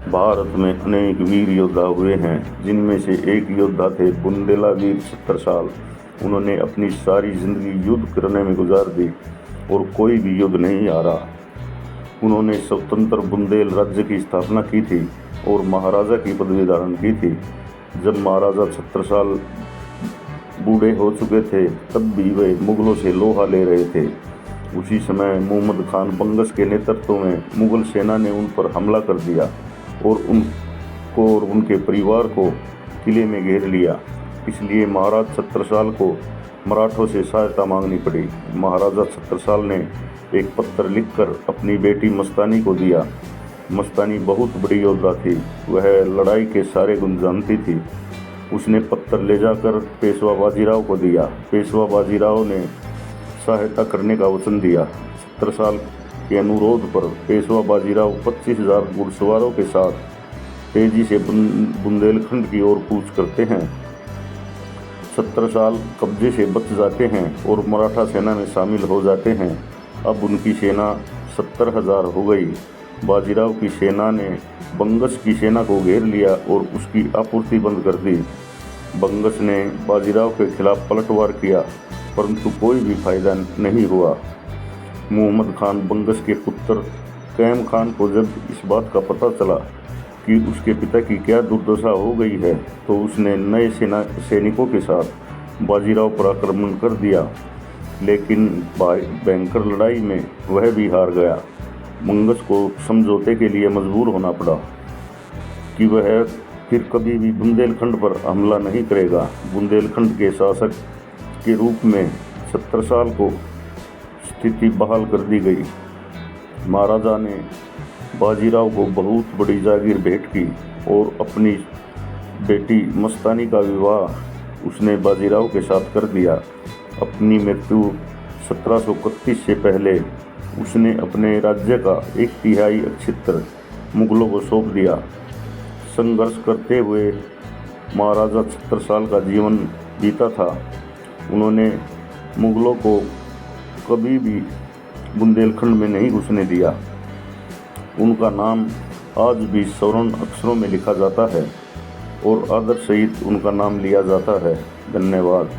भारत में अनेक वीर योद्धा हुए हैं, जिनमें से एक योद्धा थे बुंदेला वीर छत्रसाल। उन्होंने अपनी सारी जिंदगी युद्ध करने में गुजार दी और कोई भी युद्ध नहीं हारा। उन्होंने स्वतंत्र बुंदेल राज्य की स्थापना की थी और महाराजा की पदवी धारण की थी। जब महाराजा छत्रसाल बूढ़े हो चुके थे, तब भी वे मुगलों से लोहा ले रहे थे। उसी समय मुहम्मद खान बंगश के नेतृत्व में मुगल सेना ने उन पर हमला कर दिया और उनको और उनके परिवार को किले में घेर लिया। इसलिए महाराज छत्रसाल को मराठों से सहायता मांगनी पड़ी। महाराजा छत्रसाल ने एक पत्र लिखकर अपनी बेटी मस्तानी को दिया। मस्तानी बहुत बड़ी योद्धा थी, वह लड़ाई के सारे गुण जानती थी। उसने पत्र ले जाकर पेशवा बाजीराव को दिया। पेशवा बाजीराव ने सहायता करने का वचन दिया। छत्रसाल के अनुरोध पर पेशवा बाजीराव 25,000 घुड़सवारों के साथ तेजी से बुंदेलखंड की ओर कूच करते हैं। छत्रसाल कब्जे से बच जाते हैं और मराठा सेना में शामिल हो जाते हैं। अब उनकी सेना 70,000 हो गई। बाजीराव की सेना ने बंगश की सेना को घेर लिया और उसकी आपूर्ति बंद कर दी। बंगश ने बाजीराव के खिलाफ पलटवार किया, परंतु कोई भी फायदा नहीं हुआ। मुहम्मद खान बंगश के पुत्र कैम खान को जब इस बात का पता चला कि उसके पिता की क्या दुर्दशा हो गई है, तो उसने नए सैनिकों के साथ बाजीराव पर आक्रमण कर दिया, लेकिन भयंकर लड़ाई में वह भी हार गया। बंगश को समझौते के लिए मजबूर होना पड़ा कि वह फिर कभी भी बुंदेलखंड पर हमला नहीं करेगा। बुंदेलखंड के शासक के रूप में छत्रसाल को स्थिति बहाल कर दी गई। महाराजा ने बाजीराव को बहुत बड़ी जागीर भेंट की और अपनी बेटी मस्तानी का विवाह उसने बाजीराव के साथ कर दिया। अपनी मृत्यु 1731 से पहले उसने अपने राज्य का 1/3 क्षेत्र मुगलों को सौंप दिया। संघर्ष करते हुए महाराजा छत्रसाल का जीवन बीता था। उन्होंने मुगलों को कभी भी बुंदेलखंड में नहीं घुसने दिया। उनका नाम आज भी स्वर्ण अक्षरों में लिखा जाता है और आदर सहित उनका नाम लिया जाता है। धन्यवाद।